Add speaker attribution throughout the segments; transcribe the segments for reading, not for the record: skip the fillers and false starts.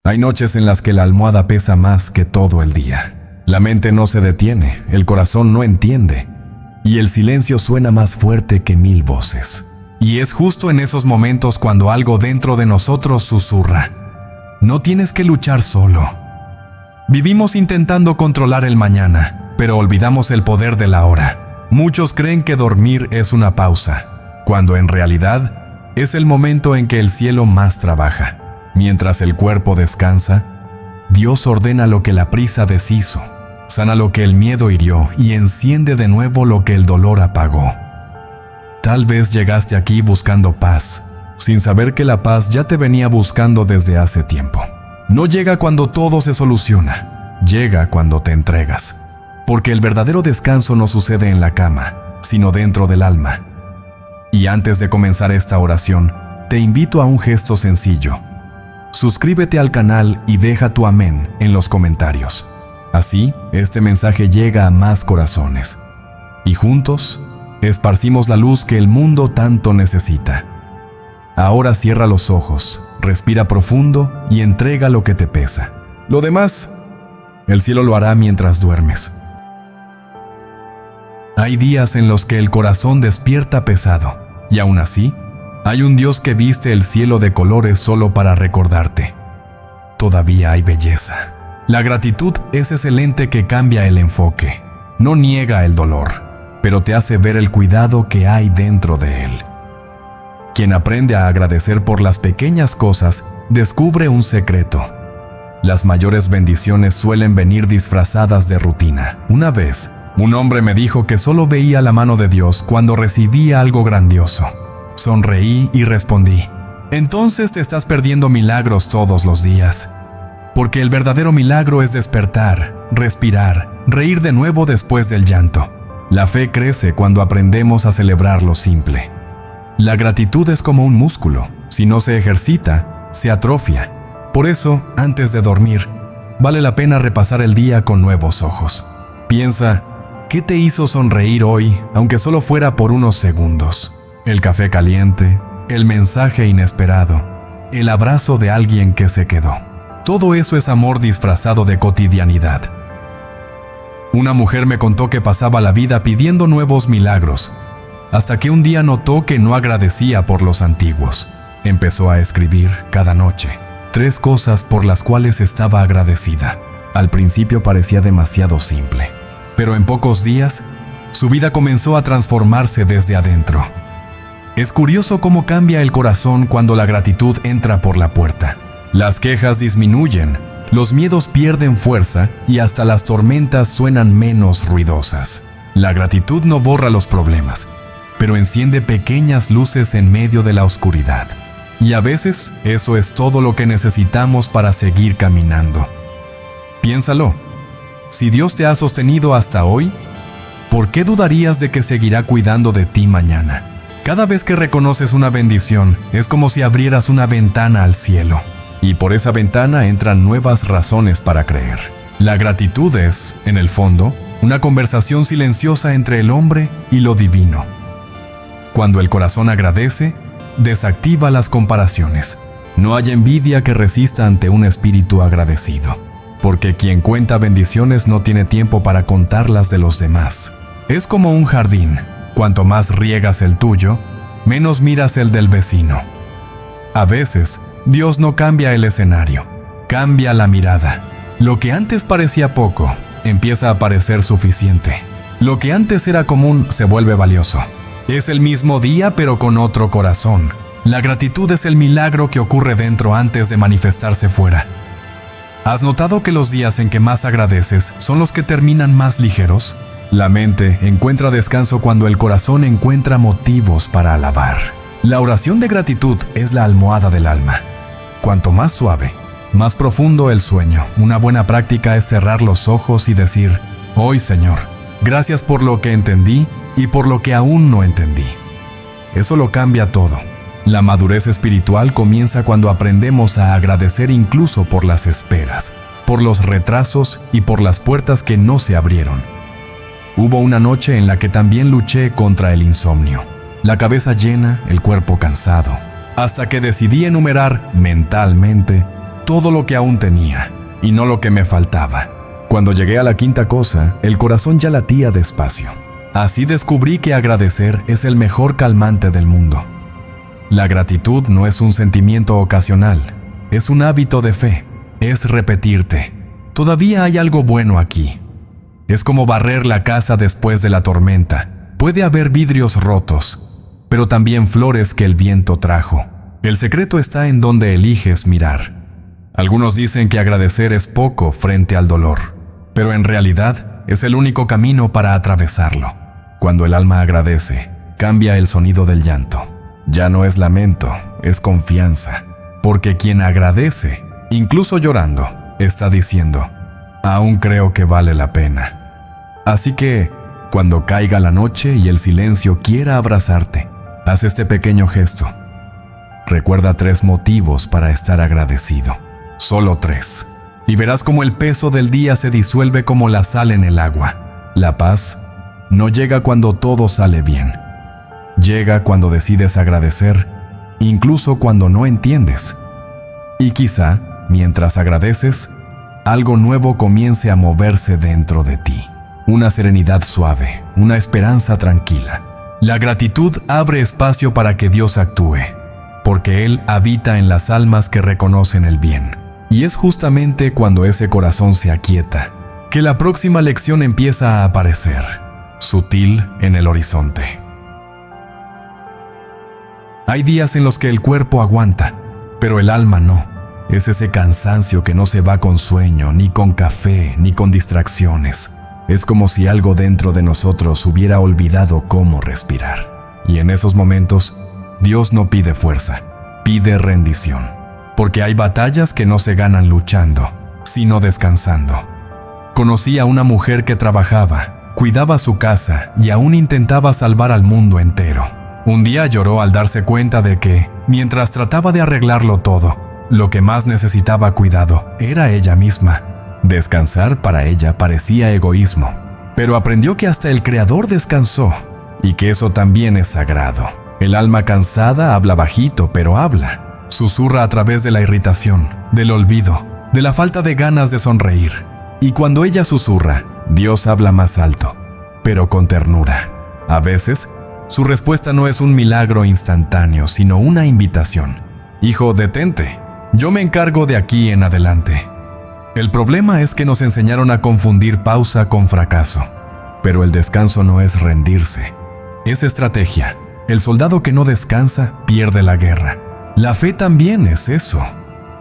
Speaker 1: Hay noches en las que la almohada pesa más que todo el día. La mente no se detiene, el corazón no entiende, y el silencio suena más fuerte que 1000 voces. Y es justo en esos momentos cuando algo dentro de nosotros susurra: no tienes que luchar solo. Vivimos intentando controlar el mañana, pero olvidamos el poder de la hora. Muchos creen que dormir es una pausa, cuando en realidad es el momento en que el cielo más trabaja. Mientras el cuerpo descansa, Dios ordena lo que la prisa deshizo, sana lo que el miedo hirió y enciende de nuevo lo que el dolor apagó. Tal vez llegaste aquí buscando paz, sin saber que la paz ya te venía buscando desde hace tiempo. No llega cuando todo se soluciona, llega cuando te entregas. Porque el verdadero descanso no sucede en la cama, sino dentro del alma. Y antes de comenzar esta oración, te invito a un gesto sencillo. Suscríbete al canal y deja tu amén en los comentarios. Así, este mensaje llega a más corazones. Y juntos, esparcimos la luz que el mundo tanto necesita. Ahora cierra los ojos, respira profundo y entrega lo que te pesa. Lo demás, el cielo lo hará mientras duermes. Hay días en los que el corazón despierta pesado, y aún así, hay un Dios que viste el cielo de colores solo para recordarte. Todavía hay belleza. La gratitud es ese lente que cambia el enfoque. No niega el dolor, pero te hace ver el cuidado que hay dentro de él. Quien aprende a agradecer por las pequeñas cosas, descubre un secreto. Las mayores bendiciones suelen venir disfrazadas de rutina. Una vez, un hombre me dijo que solo veía la mano de Dios cuando recibía algo grandioso. Sonreí y respondí: entonces te estás perdiendo milagros todos los días. Porque el verdadero milagro es despertar, respirar, reír de nuevo después del llanto. La fe crece cuando aprendemos a celebrar lo simple. La gratitud es como un músculo. Si no se ejercita, se atrofia. Por eso, antes de dormir, vale la pena repasar el día con nuevos ojos. Piensa: ¿qué te hizo sonreír hoy, aunque solo fuera por unos segundos? El café caliente, el mensaje inesperado, el abrazo de alguien que se quedó. Todo eso es amor disfrazado de cotidianidad. Una mujer me contó que pasaba la vida pidiendo nuevos milagros, hasta que un día notó que no agradecía por los antiguos. Empezó a escribir cada noche 3 cosas por las cuales estaba agradecida. Al principio parecía demasiado simple, pero en pocos días, su vida comenzó a transformarse desde adentro. Es curioso cómo cambia el corazón cuando la gratitud entra por la puerta. Las quejas disminuyen, los miedos pierden fuerza y hasta las tormentas suenan menos ruidosas. La gratitud no borra los problemas, pero enciende pequeñas luces en medio de la oscuridad. Y a veces eso es todo lo que necesitamos para seguir caminando. Piénsalo. Si Dios te ha sostenido hasta hoy, ¿por qué dudarías de que seguirá cuidando de ti mañana? Cada vez que reconoces una bendición, es como si abrieras una ventana al cielo. Y por esa ventana entran nuevas razones para creer. La gratitud es, en el fondo, una conversación silenciosa entre el hombre y lo divino. Cuando el corazón agradece, desactiva las comparaciones. No hay envidia que resista ante un espíritu agradecido, porque quien cuenta bendiciones no tiene tiempo para contarlas de los demás. Es como un jardín. Cuanto más riegas el tuyo, menos miras el del vecino. A veces, Dios no cambia el escenario, cambia la mirada. Lo que antes parecía poco, empieza a parecer suficiente. Lo que antes era común se vuelve valioso. Es el mismo día pero con otro corazón. La gratitud es el milagro que ocurre dentro antes de manifestarse fuera. ¿Has notado que los días en que más agradeces son los que terminan más ligeros? La mente encuentra descanso cuando el corazón encuentra motivos para alabar. La oración de gratitud es la almohada del alma. Cuanto más suave, más profundo el sueño. Una buena práctica es cerrar los ojos y decir: hoy, Señor, gracias por lo que entendí y por lo que aún no entendí. Eso lo cambia todo. La madurez espiritual comienza cuando aprendemos a agradecer incluso por las esperas, por los retrasos y por las puertas que no se abrieron. Hubo una noche en la que también luché contra el insomnio. La cabeza llena, el cuerpo cansado. Hasta que decidí enumerar mentalmente todo lo que aún tenía, y no lo que me faltaba. Cuando llegué a la quinta cosa, el corazón ya latía despacio. Así descubrí que agradecer es el mejor calmante del mundo. La gratitud no es un sentimiento ocasional, es un hábito de fe, es repetirte: todavía hay algo bueno aquí. Es como barrer la casa después de la tormenta. Puede haber vidrios rotos, pero también flores que el viento trajo. El secreto está en donde eliges mirar. Algunos dicen que agradecer es poco frente al dolor, pero en realidad es el único camino para atravesarlo. Cuando el alma agradece, cambia el sonido del llanto. Ya no es lamento, es confianza, porque quien agradece, incluso llorando, está diciendo: aún creo que vale la pena. Así que, cuando caiga la noche y el silencio quiera abrazarte, haz este pequeño gesto. Recuerda 3 motivos para estar agradecido. Solo 3. Y verás cómo el peso del día se disuelve como la sal en el agua. La paz no llega cuando todo sale bien. Llega cuando decides agradecer, incluso cuando no entiendes. Y quizá, mientras agradeces, algo nuevo comience a moverse dentro de ti. Una serenidad suave, una esperanza tranquila. La gratitud abre espacio para que Dios actúe, porque Él habita en las almas que reconocen el bien. Y es justamente cuando ese corazón se aquieta que la próxima lección empieza a aparecer, sutil en el horizonte. Hay días en los que el cuerpo aguanta, pero el alma no. Es ese cansancio que no se va con sueño, ni con café, ni con distracciones. Es como si algo dentro de nosotros hubiera olvidado cómo respirar. Y en esos momentos, Dios no pide fuerza, pide rendición. Porque hay batallas que no se ganan luchando, sino descansando. Conocí a una mujer que trabajaba, cuidaba su casa y aún intentaba salvar al mundo entero. Un día lloró al darse cuenta de que, mientras trataba de arreglarlo todo, lo que más necesitaba cuidado era ella misma. Descansar para ella parecía egoísmo, pero aprendió que hasta el Creador descansó y que eso también es sagrado. El alma cansada habla bajito, pero habla. Susurra a través de la irritación, del olvido, de la falta de ganas de sonreír. Y cuando ella susurra, Dios habla más alto, pero con ternura. A veces, su respuesta no es un milagro instantáneo, sino una invitación. Hijo, detente. Yo me encargo de aquí en adelante. El problema es que nos enseñaron a confundir pausa con fracaso. Pero el descanso no es rendirse. Es estrategia. El soldado que no descansa pierde la guerra. La fe también es eso.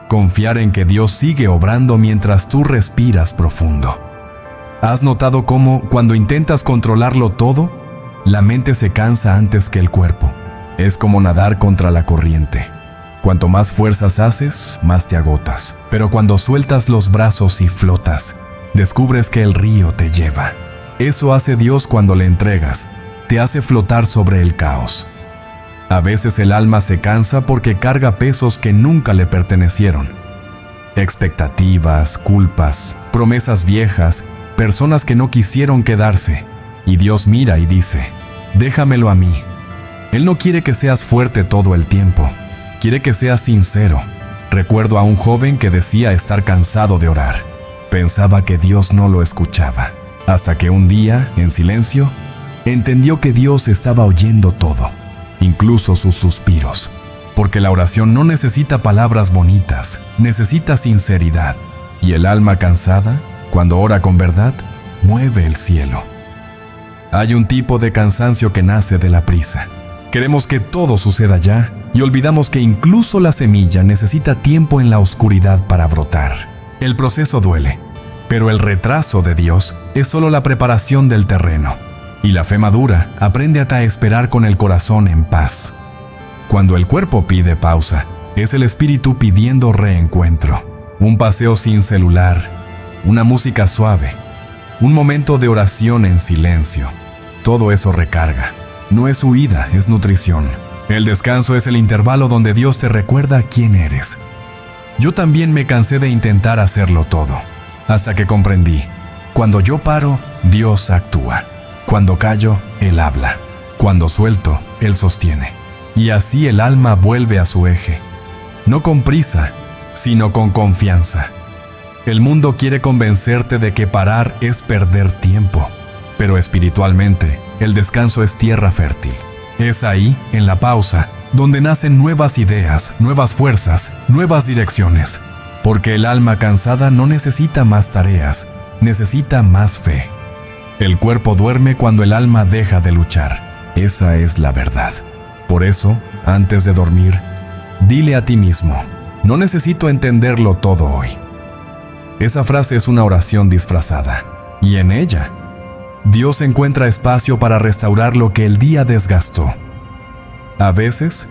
Speaker 1: Confiar en que Dios sigue obrando mientras tú respiras profundo. ¿Has notado cómo, cuando intentas controlarlo todo, la mente se cansa antes que el cuerpo? Es como nadar contra la corriente. Cuanto más fuerzas haces, más te agotas. Pero cuando sueltas los brazos y flotas, descubres que el río te lleva. Eso hace Dios cuando le entregas. Te hace flotar sobre el caos. A veces el alma se cansa porque carga pesos que nunca le pertenecieron. Expectativas, culpas, promesas viejas, personas que no quisieron quedarse. Y Dios mira y dice: déjamelo a mí. Él no quiere que seas fuerte todo el tiempo. Quiere que seas sincero. Recuerdo a un joven que decía estar cansado de orar. Pensaba que Dios no lo escuchaba. Hasta que un día, en silencio, entendió que Dios estaba oyendo todo. Incluso sus suspiros, porque la oración no necesita palabras bonitas, necesita sinceridad, y el alma cansada, cuando ora con verdad, mueve el cielo. Hay un tipo de cansancio que nace de la prisa. Queremos que todo suceda ya, y olvidamos que incluso la semilla necesita tiempo en la oscuridad para brotar. El proceso duele, pero el retraso de Dios es solo la preparación del terreno. Y la fe madura aprende a esperar con el corazón en paz. Cuando el cuerpo pide pausa, es el espíritu pidiendo reencuentro. Un paseo sin celular, una música suave, un momento de oración en silencio. Todo eso recarga. No es huida, es nutrición. El descanso es el intervalo donde Dios te recuerda quién eres. Yo también me cansé de intentar hacerlo todo, hasta que comprendí: cuando yo paro, Dios actúa. Cuando callo, Él habla. Cuando suelto, Él sostiene. Y así el alma vuelve a su eje. No con prisa, sino con confianza. El mundo quiere convencerte de que parar es perder tiempo, pero espiritualmente, el descanso es tierra fértil. Es ahí, en la pausa, donde nacen nuevas ideas, nuevas fuerzas, nuevas direcciones, porque el alma cansada no necesita más tareas, necesita más fe. El cuerpo duerme cuando el alma deja de luchar. Esa es la verdad. Por eso, antes de dormir, dile a ti mismo, no necesito entenderlo todo hoy. Esa frase es una oración disfrazada, y en ella, Dios encuentra espacio para restaurar lo que el día desgastó. A veces,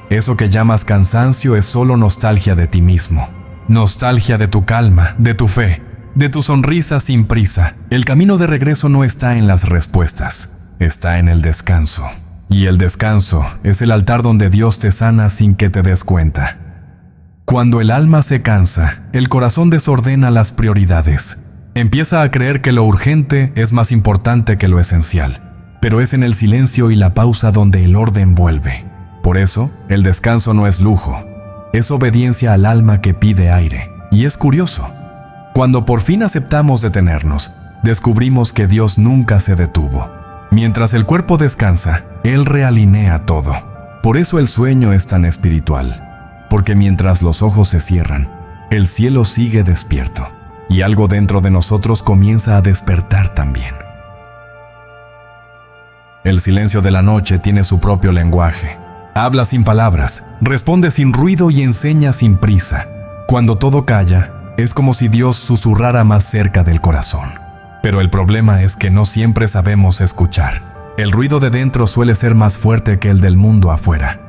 Speaker 1: eso que llamas cansancio es solo nostalgia de ti mismo, nostalgia de tu calma, de tu fe, de tu sonrisa sin prisa. El camino de regreso no está en las respuestas, está en el descanso. Y el descanso es el altar donde Dios te sana sin que te des cuenta. Cuando el alma se cansa, el corazón desordena las prioridades. Empieza a creer que lo urgente es más importante que lo esencial, pero es en el silencio y la pausa donde el orden vuelve. Por eso, el descanso no es lujo, es obediencia al alma que pide aire. Y es curioso, cuando por fin aceptamos detenernos, descubrimos que Dios nunca se detuvo. Mientras el cuerpo descansa, Él realinea todo. Por eso el sueño es tan espiritual, porque mientras los ojos se cierran, el cielo sigue despierto, y algo dentro de nosotros comienza a despertar también. El silencio de la noche tiene su propio lenguaje. Habla sin palabras, responde sin ruido y enseña sin prisa. Cuando todo calla, es como si Dios susurrara más cerca del corazón. Pero el problema es que no siempre sabemos escuchar. El ruido de dentro suele ser más fuerte que el del mundo afuera.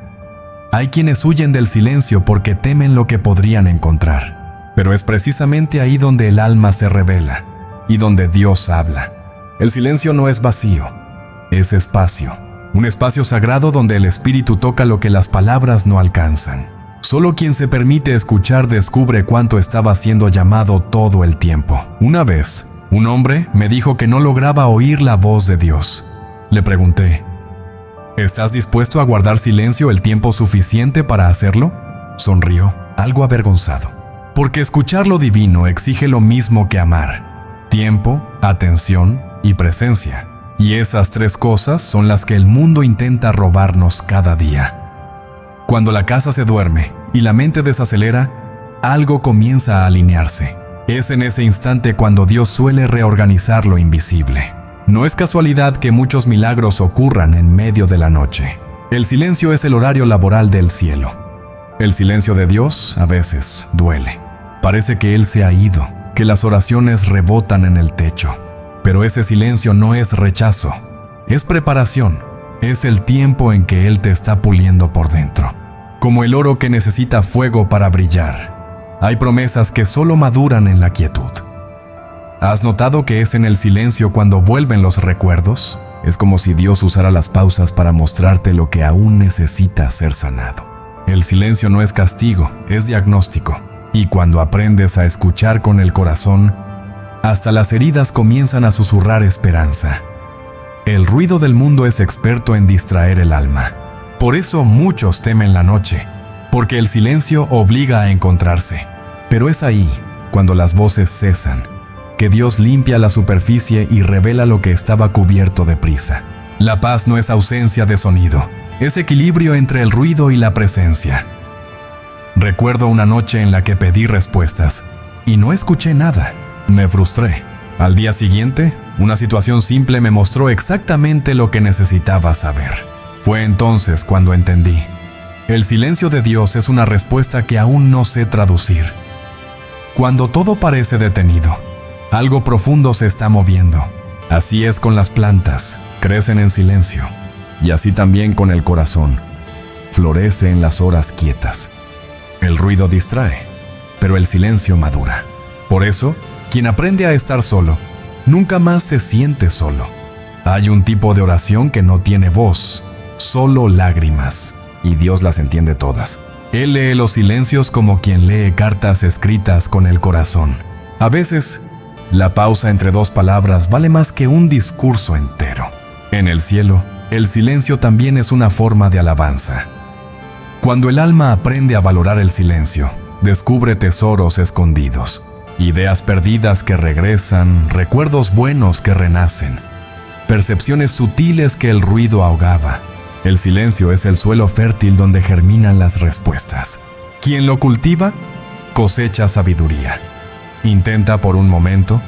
Speaker 1: Hay quienes huyen del silencio porque temen lo que podrían encontrar. Pero es precisamente ahí donde el alma se revela y donde Dios habla. El silencio no es vacío, es espacio. Un espacio sagrado donde el espíritu toca lo que las palabras no alcanzan. Solo quien se permite escuchar descubre cuánto estaba siendo llamado todo el tiempo. Una vez, un hombre me dijo que no lograba oír la voz de Dios. Le pregunté, ¿estás dispuesto a guardar silencio el tiempo suficiente para hacerlo? Sonrió, algo avergonzado. Porque escuchar lo divino exige lo mismo que amar: tiempo, atención y presencia. Y esas tres cosas son las que el mundo intenta robarnos cada día. Cuando la casa se duerme y la mente desacelera, algo comienza a alinearse. Es en ese instante cuando Dios suele reorganizar lo invisible. No es casualidad que muchos milagros ocurran en medio de la noche. El silencio es el horario laboral del cielo. El silencio de Dios a veces duele. Parece que Él se ha ido, que las oraciones rebotan en el techo. Pero ese silencio no es rechazo, es preparación. Es el tiempo en que Él te está puliendo por dentro. Como el oro que necesita fuego para brillar. Hay promesas que solo maduran en la quietud. ¿Has notado que es en el silencio cuando vuelven los recuerdos? Es como si Dios usara las pausas para mostrarte lo que aún necesita ser sanado. El silencio no es castigo, es diagnóstico. Y cuando aprendes a escuchar con el corazón, hasta las heridas comienzan a susurrar esperanza. El ruido del mundo es experto en distraer el alma. Por eso muchos temen la noche, porque el silencio obliga a encontrarse. Pero es ahí, cuando las voces cesan, que Dios limpia la superficie y revela lo que estaba cubierto de prisa. La paz no es ausencia de sonido, es equilibrio entre el ruido y la presencia. Recuerdo una noche en la que pedí respuestas y no escuché nada. Me frustré. Al día siguiente, una situación simple me mostró exactamente lo que necesitaba saber. Fue entonces cuando entendí. El silencio de Dios es una respuesta que aún no sé traducir. Cuando todo parece detenido, algo profundo se está moviendo. Así es con las plantas, crecen en silencio. Y así también con el corazón. Florece en las horas quietas. El ruido distrae, pero el silencio madura. Por eso, quien aprende a estar solo, nunca más se siente solo. Hay un tipo de oración que no tiene voz, solo lágrimas, y Dios las entiende todas. Él lee los silencios como quien lee cartas escritas con el corazón. A veces, la pausa entre dos palabras vale más que un discurso entero. En el cielo, el silencio también es una forma de alabanza. Cuando el alma aprende a valorar el silencio, descubre tesoros escondidos, ideas perdidas que regresan, recuerdos buenos que renacen, percepciones sutiles que el ruido ahogaba. El silencio es el suelo fértil donde germinan las respuestas. Quien lo cultiva, cosecha sabiduría. Intenta por un momento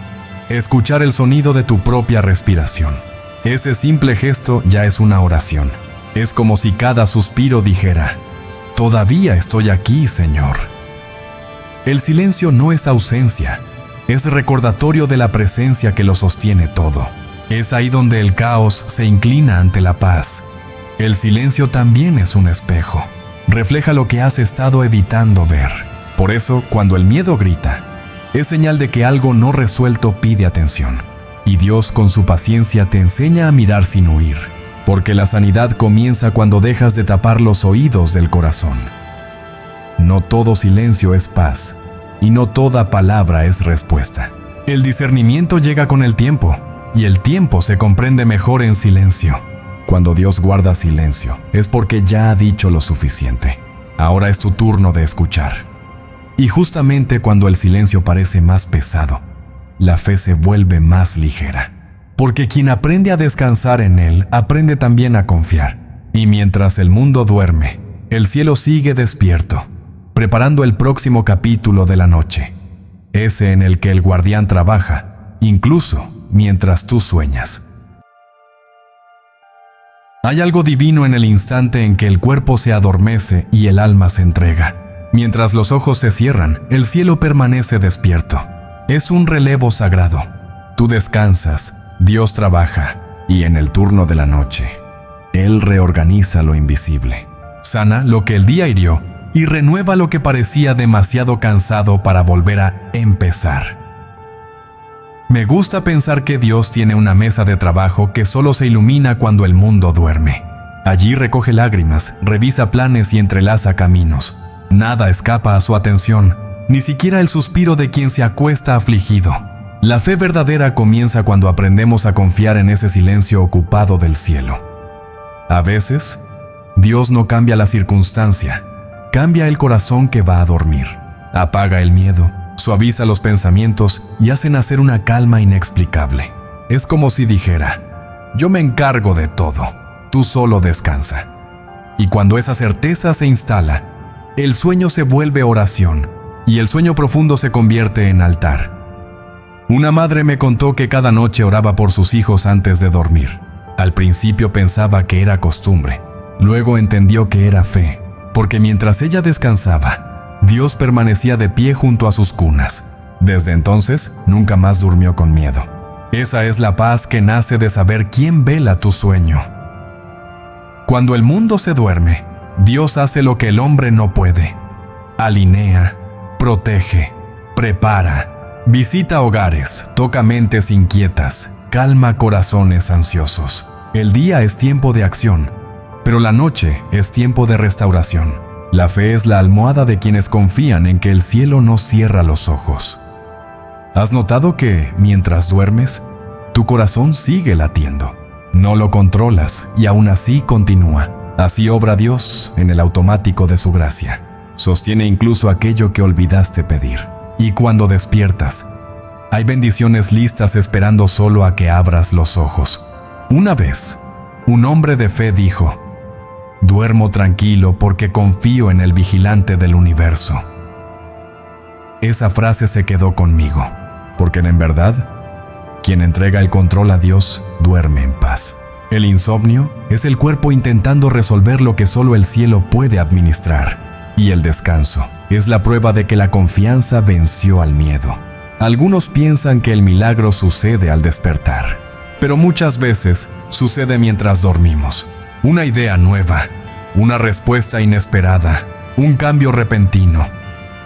Speaker 1: escuchar el sonido de tu propia respiración. Ese simple gesto ya es una oración. Es como si cada suspiro dijera: todavía estoy aquí, Señor. El silencio no es ausencia, es recordatorio de la presencia que lo sostiene todo. Es ahí donde el caos se inclina ante la paz. El silencio también es un espejo. Refleja lo que has estado evitando ver. Por eso, cuando el miedo grita, es señal de que algo no resuelto pide atención. Y Dios, con su paciencia, te enseña a mirar sin huir. Porque la sanidad comienza cuando dejas de tapar los oídos del corazón. No todo silencio es paz, y no toda palabra es respuesta. El discernimiento llega con el tiempo, y el tiempo se comprende mejor en silencio. Cuando Dios guarda silencio, es porque ya ha dicho lo suficiente. Ahora es tu turno de escuchar. Y justamente cuando el silencio parece más pesado, la fe se vuelve más ligera. Porque quien aprende a descansar en Él, aprende también a confiar. Y mientras el mundo duerme, el cielo sigue despierto, preparando el próximo capítulo de la noche, ese en el que el guardián trabaja, incluso mientras tú sueñas. Hay algo divino en el instante en que el cuerpo se adormece y el alma se entrega. Mientras los ojos se cierran, el cielo permanece despierto. Es un relevo sagrado. Tú descansas, Dios trabaja, y en el turno de la noche, Él reorganiza lo invisible. Sana lo que el día hirió y renueva lo que parecía demasiado cansado para volver a empezar. Me gusta pensar que Dios tiene una mesa de trabajo que solo se ilumina cuando el mundo duerme. Allí recoge lágrimas, revisa planes y entrelaza caminos. Nada escapa a su atención, ni siquiera el suspiro de quien se acuesta afligido. La fe verdadera comienza cuando aprendemos a confiar en ese silencio ocupado del cielo. A veces, Dios no cambia la circunstancia, cambia el corazón que va a dormir. Apaga el miedo, suaviza los pensamientos y hace nacer una calma inexplicable. Es como si dijera: yo me encargo de todo, tú solo descansa. Y cuando esa certeza se instala, el sueño se vuelve oración y el sueño profundo se convierte en altar. Una madre me contó que cada noche oraba por sus hijos antes de dormir. Al principio pensaba que era costumbre, luego entendió que era fe, porque mientras ella descansaba, Dios permanecía de pie junto a sus cunas. Desde entonces, nunca más durmió con miedo. Esa es la paz que nace de saber quién vela tu sueño. Cuando el mundo se duerme, Dios hace lo que el hombre no puede. Alinea, protege, prepara, visita hogares, toca mentes inquietas, calma corazones ansiosos. El día es tiempo de acción, pero la noche es tiempo de restauración. La fe es la almohada de quienes confían en que el cielo no cierra los ojos. ¿Has notado que, mientras duermes, tu corazón sigue latiendo? No lo controlas y aún así continúa. Así obra Dios en el automático de su gracia. Sostiene incluso aquello que olvidaste pedir. Y cuando despiertas, hay bendiciones listas esperando solo a que abras los ojos. Una vez, un hombre de fe dijo: duermo tranquilo porque confío en el vigilante del universo. Esa frase se quedó conmigo, porque en verdad, quien entrega el control a Dios duerme en paz. El insomnio es el cuerpo intentando resolver lo que solo el cielo puede administrar. Y el descanso es la prueba de que la confianza venció al miedo. Algunos piensan que el milagro sucede al despertar, pero muchas veces sucede mientras dormimos. Una idea nueva, una respuesta inesperada, un cambio repentino.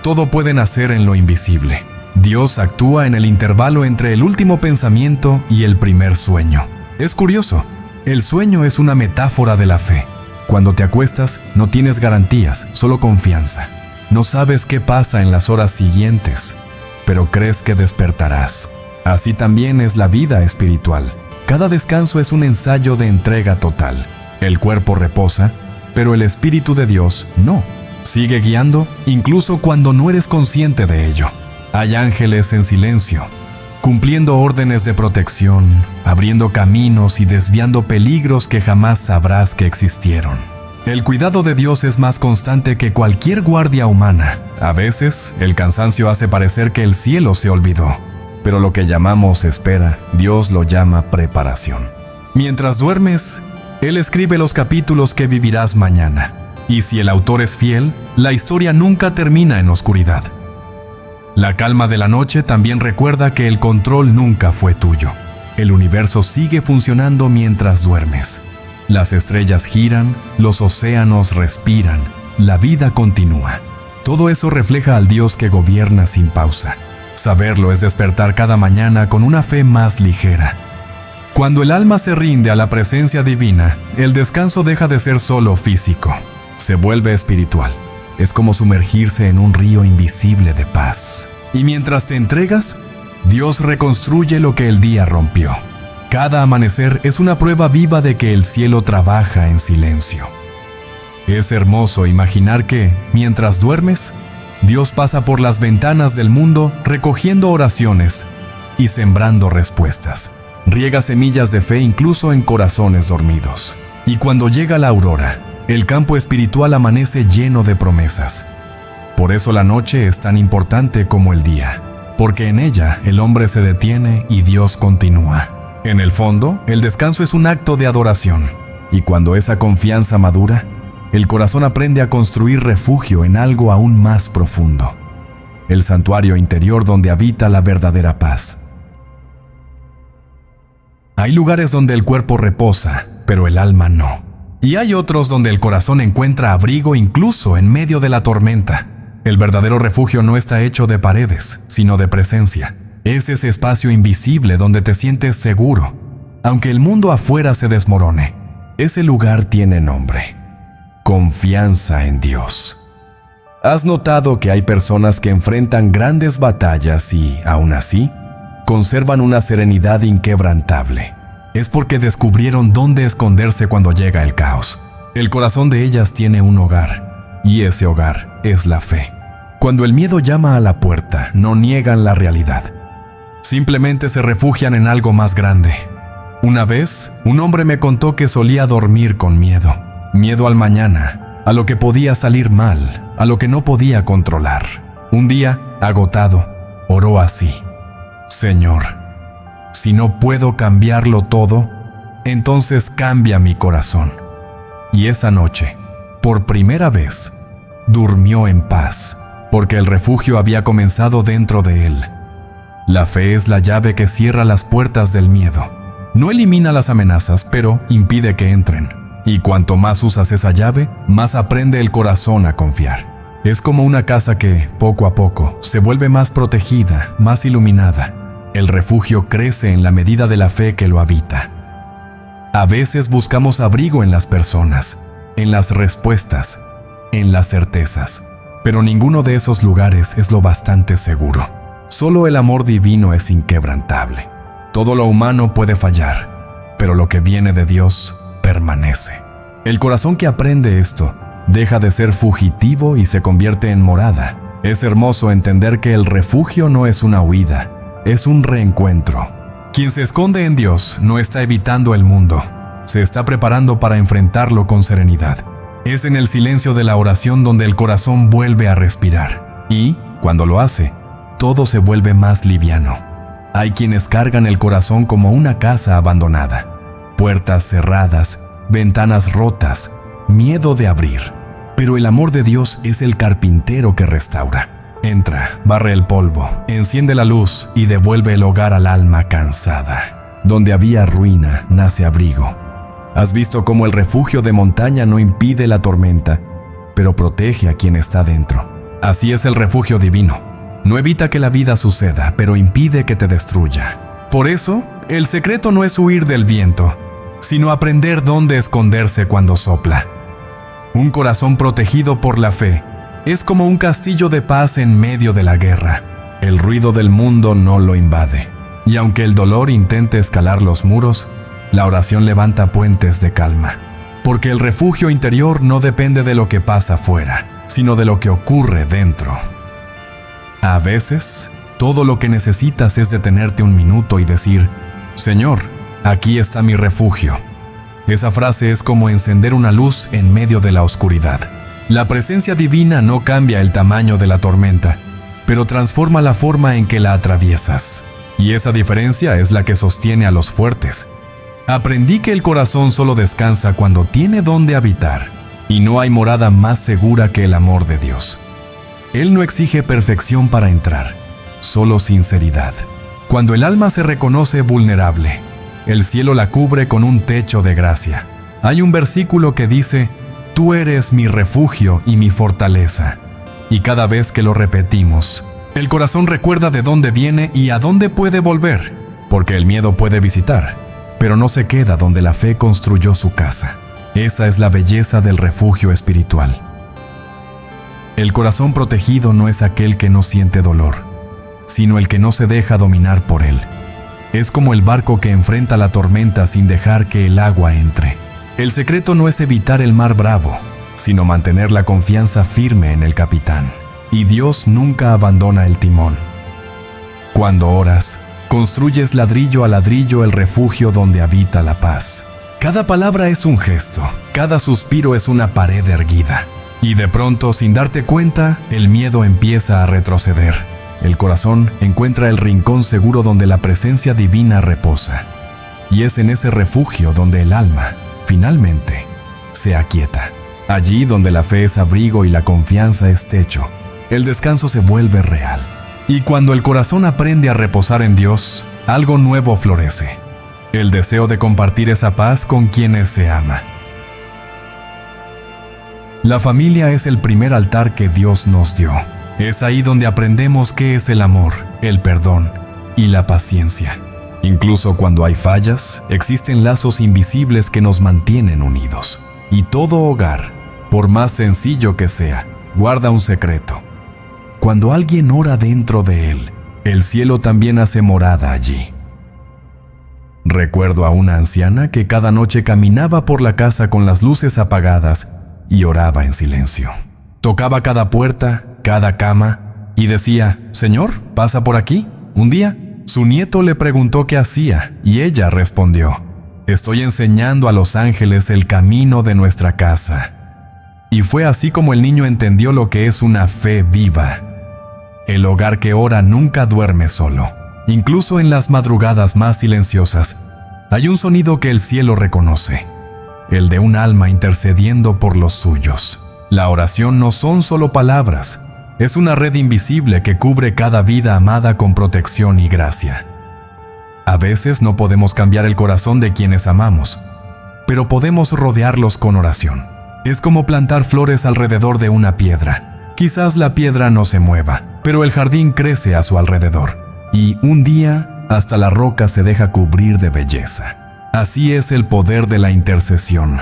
Speaker 1: Todo puede nacer en lo invisible. Dios actúa en el intervalo entre el último pensamiento y el primer sueño. Es curioso, el sueño es una metáfora de la fe. Cuando te acuestas, no tienes garantías, solo confianza. No sabes qué pasa en las horas siguientes, pero crees que despertarás. Así también es la vida espiritual. Cada descanso es un ensayo de entrega total. El cuerpo reposa, pero el Espíritu de Dios no. sigue guiando incluso cuando no eres consciente de ello. Hay ángeles en silencio, cumpliendo órdenes de protección, abriendo caminos y desviando peligros que jamás sabrás que existieron. El cuidado de Dios es más constante que cualquier guardia humana. A veces, el cansancio hace parecer que el cielo se olvidó, pero lo que llamamos espera, Dios lo llama preparación. Mientras duermes, Él escribe los capítulos que vivirás mañana. Y si el autor es fiel, la historia nunca termina en oscuridad. La calma de la noche también recuerda que el control nunca fue tuyo. El universo sigue funcionando mientras duermes. Las estrellas giran, los océanos respiran, la vida continúa. Todo eso refleja al Dios que gobierna sin pausa. Saberlo es despertar cada mañana con una fe más ligera. Cuando el alma se rinde a la presencia divina, el descanso deja de ser solo físico, se vuelve espiritual. Es como sumergirse en un río invisible de paz. Y mientras te entregas, Dios reconstruye lo que el día rompió. Cada amanecer es una prueba viva de que el cielo trabaja en silencio. Es hermoso imaginar que, mientras duermes, Dios pasa por las ventanas del mundo recogiendo oraciones y sembrando respuestas. Riega semillas de fe incluso en corazones dormidos. Y cuando llega la aurora, el campo espiritual amanece lleno de promesas. Por eso la noche es tan importante como el día, porque en ella el hombre se detiene y Dios continúa. En el fondo, el descanso es un acto de adoración, y cuando esa confianza madura, el corazón aprende a construir refugio en algo aún más profundo, el santuario interior donde habita la verdadera paz. Hay lugares donde el cuerpo reposa, pero el alma no. Y hay otros donde el corazón encuentra abrigo incluso en medio de la tormenta. El verdadero refugio no está hecho de paredes, sino de presencia. Es ese espacio invisible donde te sientes seguro. Aunque el mundo afuera se desmorone, ese lugar tiene nombre: confianza en Dios. ¿Has notado que hay personas que enfrentan grandes batallas y, aún así, conservan una serenidad inquebrantable? Es porque descubrieron dónde esconderse cuando llega el caos. El corazón de ellas tiene un hogar, y ese hogar es la fe. Cuando el miedo llama a la puerta, no niegan la realidad. Simplemente se refugian en algo más grande. Una vez, un hombre me contó que solía dormir con miedo. Miedo al mañana, a lo que podía salir mal, a lo que no podía controlar. Un día, agotado, oró así: Señor, si no puedo cambiarlo todo, entonces cambia mi corazón. Y esa noche, por primera vez, durmió en paz, porque el refugio había comenzado dentro de él. La fe es la llave que cierra las puertas del miedo. No elimina las amenazas, pero impide que entren. Y cuanto más usas esa llave, más aprende el corazón a confiar. Es como una casa que, poco a poco, se vuelve más protegida, más iluminada. El refugio crece en la medida de la fe que lo habita. A veces buscamos abrigo en las personas, en las respuestas, en las certezas, pero ninguno de esos lugares es lo bastante seguro. Solo el amor divino es inquebrantable. Todo lo humano puede fallar, pero lo que viene de Dios permanece. El corazón que aprende esto deja de ser fugitivo y se convierte en morada. Es hermoso entender que el refugio no es una huida, es un reencuentro. Quien se esconde en Dios no está evitando el mundo, se está preparando para enfrentarlo con serenidad. Es en el silencio de la oración donde el corazón vuelve a respirar. Y, cuando lo hace, todo se vuelve más liviano. Hay quienes cargan el corazón como una casa abandonada. Puertas cerradas, ventanas rotas, miedo de abrir. Pero el amor de Dios es el carpintero que restaura. Entra, barre el polvo, enciende la luz y devuelve el hogar al alma cansada. Donde había ruina, nace abrigo. ¿Has visto cómo el refugio de montaña no impide la tormenta, pero protege a quien está dentro? Así es el refugio divino. No evita que la vida suceda, pero impide que te destruya. Por eso, el secreto no es huir del viento, sino aprender dónde esconderse cuando sopla. Un corazón protegido por la fe es como un castillo de paz en medio de la guerra. El ruido del mundo no lo invade. Y aunque el dolor intente escalar los muros, la oración levanta puentes de calma. Porque el refugio interior no depende de lo que pasa afuera. sino de lo que ocurre dentro. A veces, todo lo que necesitas es detenerte un minuto y decir: Señor, aquí está mi refugio. Esa frase es como encender una luz en medio de la oscuridad. La presencia divina no cambia el tamaño de la tormenta, pero transforma la forma en que la atraviesas. Y esa diferencia es la que sostiene a los fuertes. Aprendí que el corazón solo descansa cuando tiene dónde habitar, y no hay morada más segura que el amor de Dios. Él no exige perfección para entrar, solo sinceridad. Cuando el alma se reconoce vulnerable, el cielo la cubre con un techo de gracia. Hay un versículo que dice: Tú eres mi refugio y mi fortaleza. Y cada vez que lo repetimos, el corazón recuerda de dónde viene y a dónde puede volver, porque el miedo puede visitar, pero no se queda donde la fe construyó su casa. Esa es la belleza del refugio espiritual. El corazón protegido no es aquel que no siente dolor, sino el que no se deja dominar por él. Es como el barco que enfrenta la tormenta sin dejar que el agua entre. El secreto no es evitar el mar bravo, sino mantener la confianza firme en el capitán. Y Dios nunca abandona el timón. Cuando oras, construyes ladrillo a ladrillo el refugio donde habita la paz. Cada palabra es un gesto, cada suspiro es una pared erguida. Y de pronto, sin darte cuenta, el miedo empieza a retroceder. El corazón encuentra el rincón seguro donde la presencia divina reposa. Y es en ese refugio donde el alma, finalmente, se aquieta. Allí donde la fe es abrigo y la confianza es techo, el descanso se vuelve real. Y cuando el corazón aprende a reposar en Dios, algo nuevo florece. El deseo de compartir esa paz con quienes se ama. La familia es el primer altar que Dios nos dio. Es ahí donde aprendemos qué es el amor, el perdón y la paciencia. Incluso cuando hay fallas, existen lazos invisibles que nos mantienen unidos. Y todo hogar, por más sencillo que sea, guarda un secreto. Cuando alguien ora dentro de él, el cielo también hace morada allí. Recuerdo a una anciana que cada noche caminaba por la casa con las luces apagadas y oraba en silencio. Tocaba cada puerta, cada cama y decía: «Señor, ¿pasa por aquí?». Un día, su nieto le preguntó qué hacía y ella respondió: «Estoy enseñando a los ángeles el camino de nuestra casa». Y fue así como el niño entendió lo que es una fe viva. El hogar que ora nunca duerme solo. Incluso en las madrugadas más silenciosas, hay un sonido que el cielo reconoce, el de un alma intercediendo por los suyos. La oración no son solo palabras, es una red invisible que cubre cada vida amada con protección y gracia. A veces no podemos cambiar el corazón de quienes amamos, pero podemos rodearlos con oración. Es como plantar flores alrededor de una piedra. Quizás la piedra no se mueva, pero el jardín crece a su alrededor. Y un día, hasta la roca se deja cubrir de belleza. Así es el poder de la intercesión.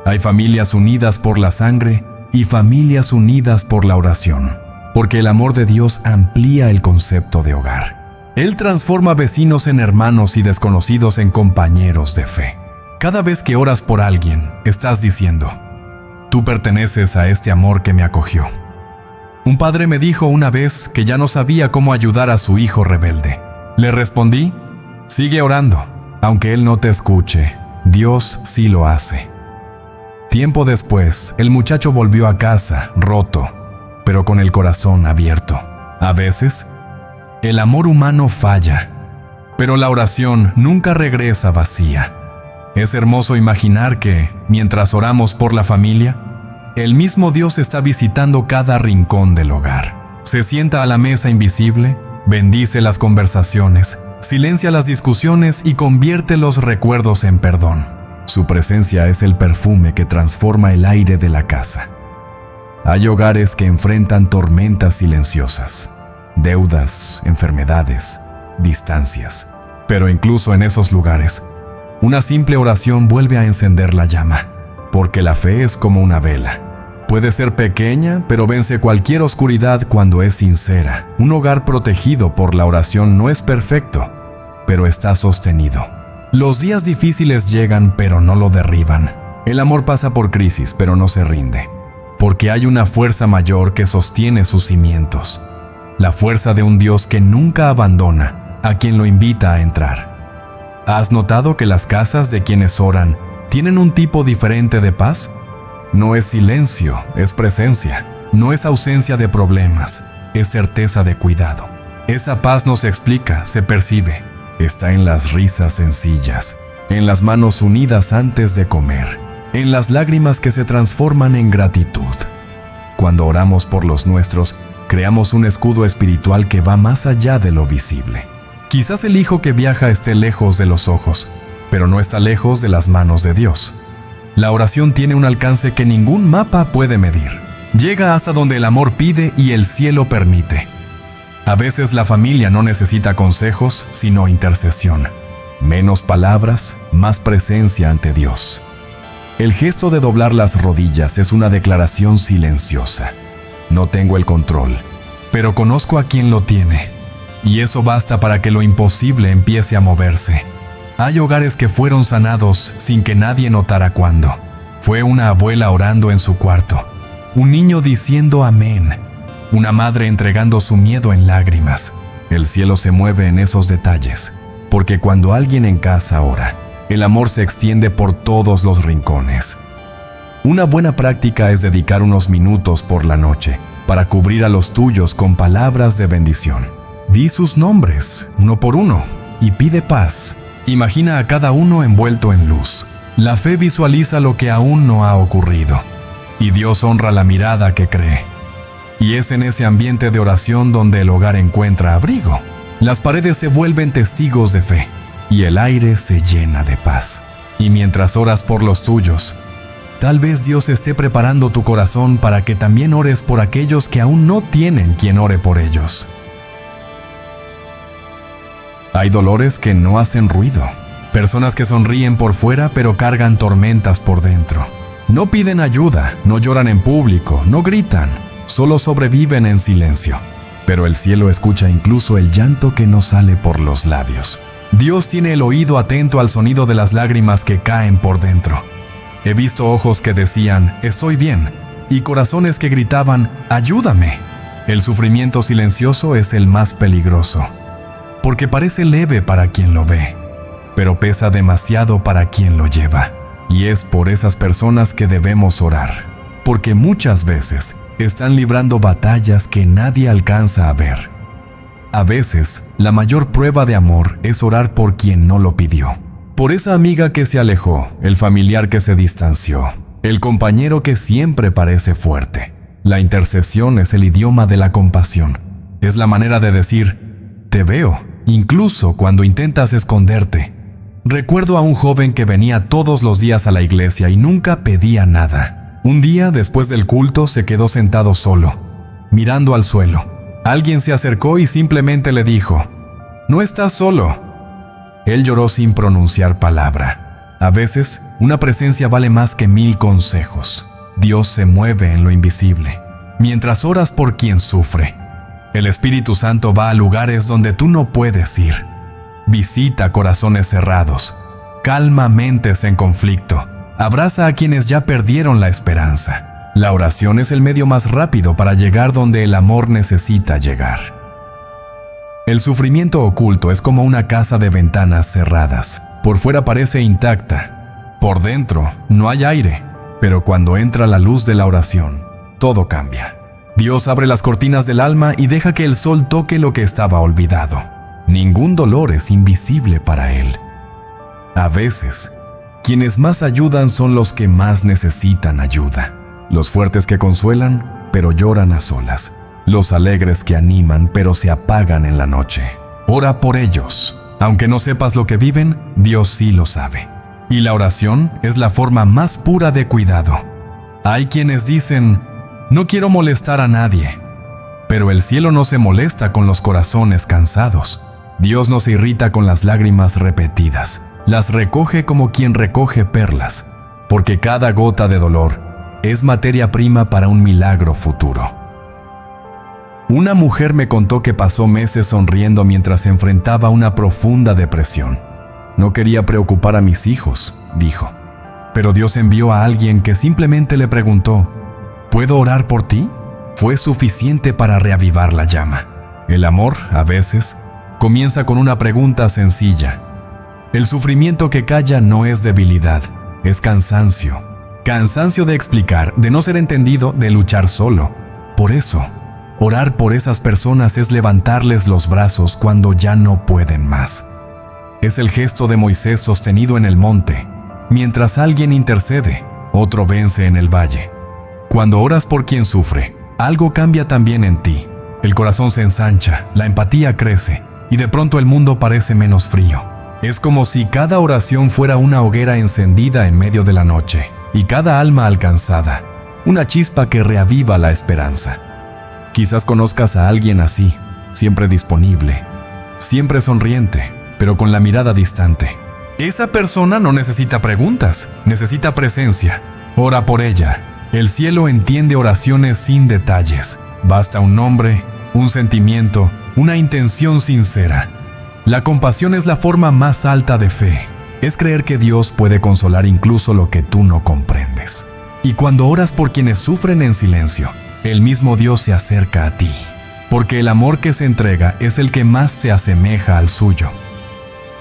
Speaker 1: Hay familias unidas por la sangre y familias unidas por la oración, porque el amor de Dios amplía el concepto de hogar. Él transforma vecinos en hermanos y desconocidos en compañeros de fe. Cada vez que oras por alguien, estás diciendo: «Tú perteneces a este amor que me acogió». Un padre me dijo una vez que ya no sabía cómo ayudar a su hijo rebelde. Le respondí: «Sigue orando, aunque él no te escuche, Dios sí lo hace». Tiempo después, el muchacho volvió a casa, roto, pero con el corazón abierto. A veces, el amor humano falla, pero la oración nunca regresa vacía. Es hermoso imaginar que, mientras oramos por la familia, el mismo Dios está visitando cada rincón del hogar. Se sienta a la mesa invisible, bendice las conversaciones, silencia las discusiones y convierte los recuerdos en perdón. Su presencia es el perfume que transforma el aire de la casa. Hay hogares que enfrentan tormentas silenciosas, deudas, enfermedades, distancias. Pero incluso en esos lugares, una simple oración vuelve a encender la llama, porque la fe es como una vela. Puede ser pequeña, pero vence cualquier oscuridad cuando es sincera. Un hogar protegido por la oración no es perfecto, pero está sostenido. Los días difíciles llegan, pero no lo derriban. El amor pasa por crisis, pero no se rinde. porque hay una fuerza mayor que sostiene sus cimientos, la fuerza de un Dios que nunca abandona a quien lo invita a entrar. ¿Has notado que las casas de quienes oran tienen un tipo diferente de paz? No es silencio, es presencia. No es ausencia de problemas, es certeza de cuidado. Esa paz no se explica, se percibe. Está en las risas sencillas, en las manos unidas antes de comer, en las lágrimas que se transforman en gratitud. Cuando oramos por los nuestros, creamos un escudo espiritual que va más allá de lo visible. Quizás el hijo que viaja esté lejos de los ojos, pero no está lejos de las manos de Dios. La oración tiene un alcance que ningún mapa puede medir. Llega hasta donde el amor pide y el cielo permite. A veces la familia no necesita consejos, sino intercesión. Menos palabras, más presencia ante Dios. El gesto de doblar las rodillas es una declaración silenciosa. No tengo el control, pero conozco a quien lo tiene. Y eso basta para que lo imposible empiece a moverse. Hay hogares que fueron sanados sin que nadie notara cuándo. Fue una abuela orando en su cuarto. Un niño diciendo amén. Una madre entregando su miedo en lágrimas. El cielo se mueve en esos detalles, porque cuando alguien en casa ora, el amor se extiende por todos los rincones. Una buena práctica es dedicar unos minutos por la noche para cubrir a los tuyos con palabras de bendición. Di sus nombres, uno por uno, y pide paz. Imagina a cada uno envuelto en luz. La fe visualiza lo que aún no ha ocurrido. Y Dios honra la mirada que cree. Y es en ese ambiente de oración donde el hogar encuentra abrigo. Las paredes se vuelven testigos de fe y el aire se llena de paz. Y mientras oras por los tuyos, tal vez Dios esté preparando tu corazón para que también ores por aquellos que aún no tienen quien ore por ellos. Hay dolores que no hacen ruido. Personas que sonríen por fuera pero cargan tormentas por dentro. No piden ayuda, no lloran en público, no gritan, solo sobreviven en silencio. Pero el cielo escucha incluso el llanto que no sale por los labios. Dios tiene el oído atento al sonido de las lágrimas que caen por dentro. He visto ojos que decían, estoy bien, y corazones que gritaban, ayúdame. El sufrimiento silencioso es el más peligroso, porque parece leve para quien lo ve, pero pesa demasiado para quien lo lleva. Y es por esas personas que debemos orar, porque muchas veces están librando batallas que nadie alcanza a ver. A veces, la mayor prueba de amor es orar por quien no lo pidió. Por esa amiga que se alejó, el familiar que se distanció, el compañero que siempre parece fuerte. La intercesión es el idioma de la compasión. Es la manera de decir, te veo, incluso cuando intentas esconderte. Recuerdo a un joven que venía todos los días a la iglesia y nunca pedía nada. Un día, después del culto, se quedó sentado solo, mirando al suelo. Alguien se acercó y simplemente le dijo, «No estás solo». Él lloró sin pronunciar palabra. A veces, una presencia vale más que 1000 consejos. Dios se mueve en lo invisible. Mientras oras por quien sufre, el Espíritu Santo va a lugares donde tú no puedes ir. Visita corazones cerrados, calma mentes en conflicto, abraza a quienes ya perdieron la esperanza. La oración es el medio más rápido para llegar donde el amor necesita llegar. El sufrimiento oculto es como una casa de ventanas cerradas. Por fuera parece intacta, por dentro no hay aire, pero cuando entra la luz de la oración, todo cambia. Dios abre las cortinas del alma y deja que el sol toque lo que estaba olvidado. Ningún dolor es invisible para Él. A veces, quienes más ayudan son los que más necesitan ayuda. Los fuertes que consuelan, pero lloran a solas. Los alegres que animan, pero se apagan en la noche. Ora por ellos. Aunque no sepas lo que viven, Dios sí lo sabe. Y la oración es la forma más pura de cuidado. Hay quienes dicen, no quiero molestar a nadie. Pero el cielo no se molesta con los corazones cansados. Dios no se irrita con las lágrimas repetidas. Las recoge como quien recoge perlas, porque cada gota de dolor es materia prima para un milagro futuro. Una mujer me contó que pasó meses sonriendo mientras enfrentaba una profunda depresión. No quería preocupar a mis hijos, dijo. Pero Dios envió a alguien que simplemente le preguntó, ¿Puedo orar por ti? Fue suficiente para reavivar la llama. El amor, a veces, comienza con una pregunta sencilla. El sufrimiento que calla no es debilidad, es cansancio. Cansancio de explicar, de no ser entendido, de luchar solo. Por eso, orar por esas personas es levantarles los brazos cuando ya no pueden más. Es el gesto de Moisés sostenido en el monte. Mientras alguien intercede, otro vence en el valle. Cuando oras por quien sufre, algo cambia también en ti. El corazón se ensancha, la empatía crece, y de pronto el mundo parece menos frío. Es como si cada oración fuera una hoguera encendida en medio de la noche, y cada alma alcanzada, una chispa que reaviva la esperanza. Quizás conozcas a alguien así, siempre disponible, siempre sonriente, pero con la mirada distante. Esa persona no necesita preguntas, necesita presencia. Ora por ella. El cielo entiende oraciones sin detalles. Basta un nombre, un sentimiento, una intención sincera. La compasión es la forma más alta de fe. Es creer que Dios puede consolar incluso lo que tú no comprendes. Y cuando oras por quienes sufren en silencio, el mismo Dios se acerca a ti. Porque el amor que se entrega es el que más se asemeja al suyo.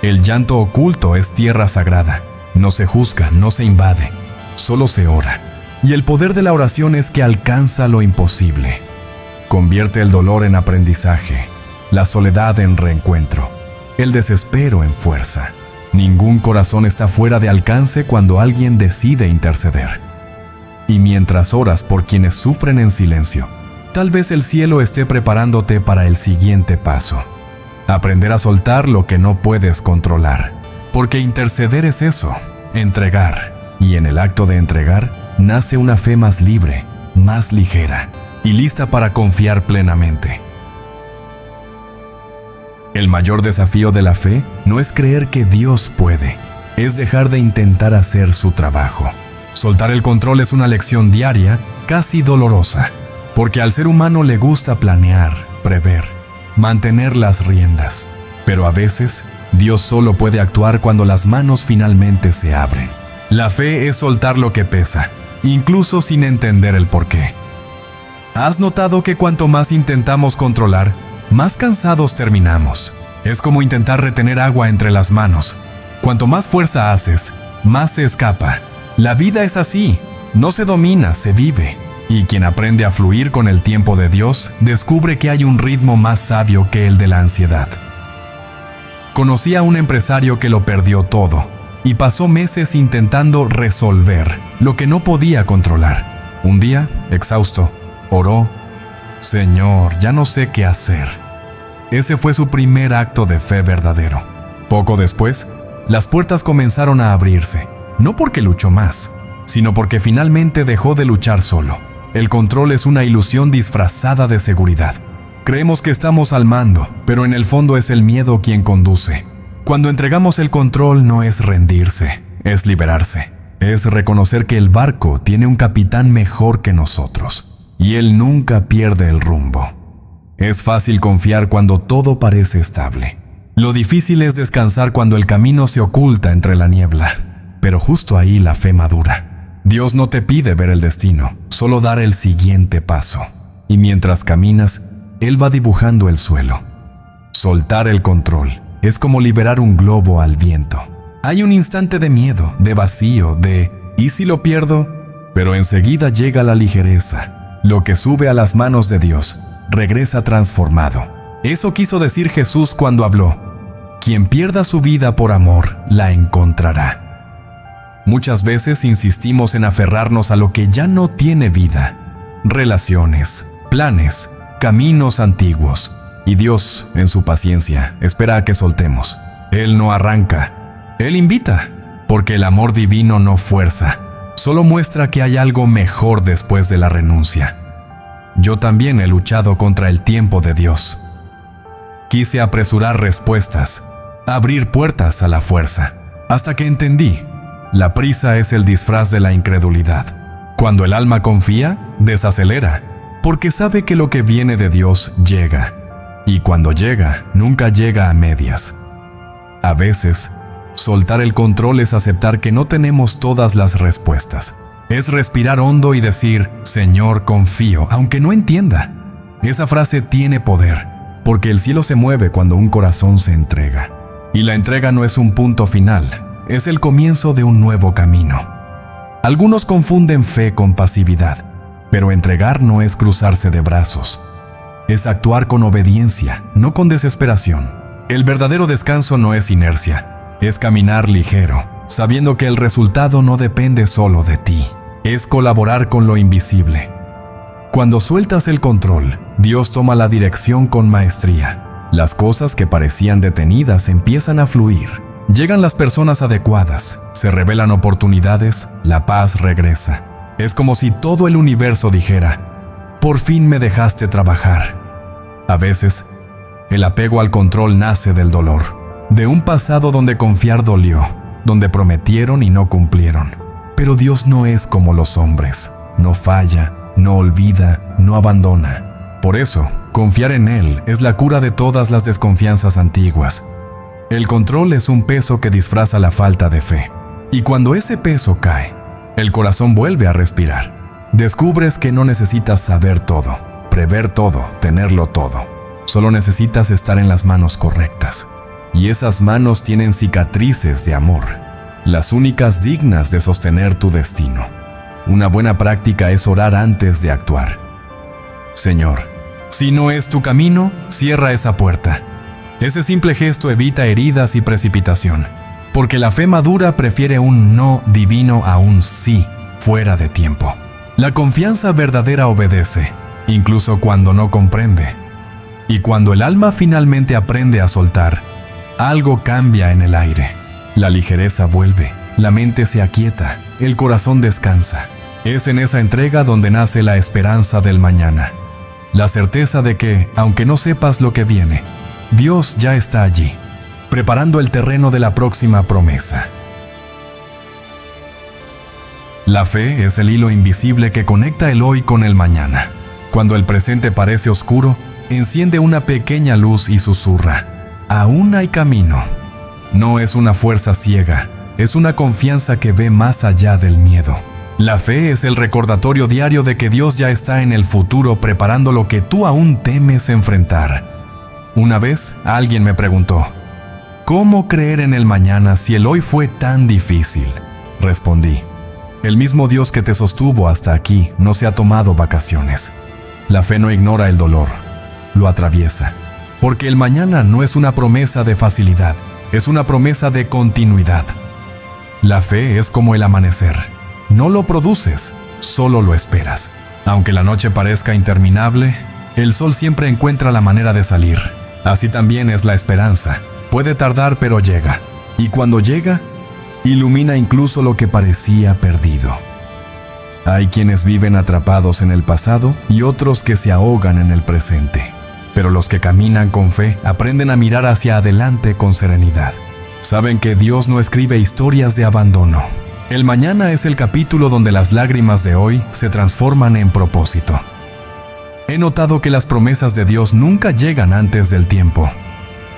Speaker 1: El llanto oculto es tierra sagrada. No se juzga, no se invade, solo se ora. Y el poder de la oración es que alcanza lo imposible. Convierte el dolor en aprendizaje, la soledad en reencuentro, el desespero en fuerza. Ningún corazón está fuera de alcance cuando alguien decide interceder. Y mientras oras por quienes sufren en silencio, tal vez el cielo esté preparándote para el siguiente paso. Aprender a soltar lo que no puedes controlar. Porque interceder es eso, entregar. Y en el acto de entregar, nace una fe más libre, más ligera y lista para confiar plenamente. El mayor desafío de la fe no es creer que Dios puede, es dejar de intentar hacer su trabajo. Soltar el control es una lección diaria, casi dolorosa, porque al ser humano le gusta planear, prever, mantener las riendas. Pero a veces, Dios solo puede actuar cuando las manos finalmente se abren. La fe es soltar lo que pesa, incluso sin entender el porqué. ¿Has notado que cuanto más intentamos controlar, más cansados terminamos? Es como intentar retener agua entre las manos. Cuanto más fuerza haces, más se escapa. La vida es así, no se domina, se vive. Y quien aprende a fluir con el tiempo de Dios, descubre que hay un ritmo más sabio que el de la ansiedad. Conocí a un empresario que lo perdió todo y pasó meses intentando resolver lo que no podía controlar. Un día, exhausto, oró: Señor, ya no sé qué hacer. Ese fue su primer acto de fe verdadero. Poco después, las puertas comenzaron a abrirse, no porque luchó más, sino porque finalmente dejó de luchar solo. El control es una ilusión disfrazada de seguridad. Creemos que estamos al mando, pero en el fondo es el miedo quien conduce. Cuando entregamos el control no es rendirse, es liberarse. Es reconocer que el barco tiene un capitán mejor que nosotros, y él nunca pierde el rumbo. Es fácil confiar cuando todo parece estable. Lo difícil es descansar cuando el camino se oculta entre la niebla, pero justo ahí la fe madura. Dios no te pide ver el destino, solo dar el siguiente paso. Y mientras caminas, Él va dibujando el suelo. Soltar el control es como liberar un globo al viento. Hay un instante de miedo, de vacío, de ¿y si lo pierdo? Pero enseguida llega la ligereza. Lo que sube a las manos de Dios regresa transformado. Eso quiso decir Jesús cuando habló: quien pierda su vida por amor, la encontrará. Muchas veces insistimos en aferrarnos a lo que ya no tiene vida. Relaciones, planes, caminos antiguos. Y Dios, en su paciencia, espera a que soltemos. Él no arranca, Él invita, porque el amor divino no fuerza, solo muestra que hay algo mejor después de la renuncia. Yo también he luchado contra el tiempo de Dios. Quise apresurar respuestas, abrir puertas a la fuerza, hasta que entendí: la prisa es el disfraz de la incredulidad. Cuando el alma confía, desacelera, porque sabe que lo que viene de Dios llega. Y cuando llega, nunca llega a medias. A veces, soltar el control es aceptar que no tenemos todas las respuestas, Es respirar hondo y decir, Señor, confío, aunque no entienda. Esa frase tiene poder, porque el cielo se mueve cuando un corazón se entrega. Y la entrega no es un punto final, es el comienzo de un nuevo camino. Algunos confunden fe con pasividad, pero entregar no es cruzarse de brazos. Es actuar con obediencia, no con desesperación. El verdadero descanso no es inercia, es caminar ligero, sabiendo que el resultado no depende solo de ti. Es colaborar con lo invisible. Cuando sueltas el control, Dios toma la dirección con maestría. Las cosas que parecían detenidas empiezan a fluir. Llegan las personas adecuadas, se revelan oportunidades, la paz regresa. Es como si todo el universo dijera, por fin me dejaste trabajar. A veces, el apego al control nace del dolor, de un pasado donde confiar dolió, donde prometieron y no cumplieron. Pero Dios no es como los hombres, no falla, no olvida, no abandona. Por eso, confiar en Él es la cura de todas las desconfianzas antiguas. El control es un peso que disfraza la falta de fe. Y cuando ese peso cae, el corazón vuelve a respirar. Descubres que no necesitas saber todo, prever todo, tenerlo todo. Solo necesitas estar en las manos correctas. Y esas manos tienen cicatrices de amor, las únicas dignas de sostener tu destino. Una buena práctica es orar antes de actuar. Señor, si no es tu camino, cierra esa puerta. Ese simple gesto evita heridas y precipitación, porque la fe madura prefiere un no divino a un sí fuera de tiempo. La confianza verdadera obedece, incluso cuando no comprende. Y cuando el alma finalmente aprende a soltar, algo cambia en el aire. La ligereza vuelve, la mente se aquieta, el corazón descansa. Es en esa entrega donde nace la esperanza del mañana. La certeza de que, aunque no sepas lo que viene, Dios ya está allí, preparando el terreno de la próxima promesa. La fe es el hilo invisible que conecta el hoy con el mañana. Cuando el presente parece oscuro, enciende una pequeña luz y susurra, aún hay camino. No es una fuerza ciega, es una confianza que ve más allá del miedo. La fe es el recordatorio diario de que Dios ya está en el futuro preparando lo que tú aún temes enfrentar. Una vez alguien me preguntó, ¿cómo creer en el mañana si el hoy fue tan difícil? Respondí, el mismo Dios que te sostuvo hasta aquí no se ha tomado vacaciones. La fe no ignora el dolor, lo atraviesa, porque el mañana no es una promesa de facilidad, es una promesa de continuidad. La fe es como el amanecer. No lo produces, solo lo esperas. Aunque la noche parezca interminable, el sol siempre encuentra la manera de salir. Así también es la esperanza. Puede tardar, pero llega. Y cuando llega, ilumina incluso lo que parecía perdido. Hay quienes viven atrapados en el pasado y otros que se ahogan en el presente. Pero los que caminan con fe aprenden a mirar hacia adelante con serenidad. Saben que Dios no escribe historias de abandono. El mañana es el capítulo donde las lágrimas de hoy se transforman en propósito. He notado que las promesas de Dios nunca llegan antes del tiempo,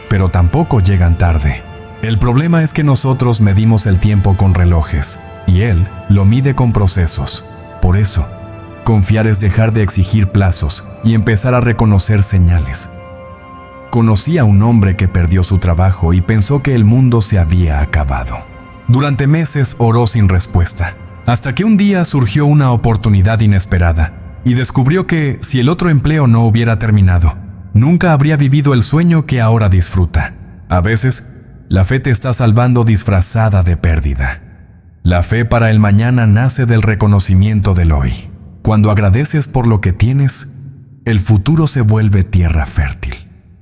Speaker 1: pero tampoco llegan tarde. El problema es que nosotros medimos el tiempo con relojes, y Él lo mide con procesos. Por eso, confiar es dejar de exigir plazos y empezar a reconocer señales. Conocí a un hombre que perdió su trabajo y pensó que el mundo se había acabado. Durante meses oró sin respuesta, hasta que un día surgió una oportunidad inesperada y descubrió que si el otro empleo no hubiera terminado, nunca habría vivido el sueño que ahora disfruta. A veces, la fe te está salvando disfrazada de pérdida. La fe para el mañana nace del reconocimiento del hoy. Cuando agradeces por lo que tienes, el futuro se vuelve tierra fértil.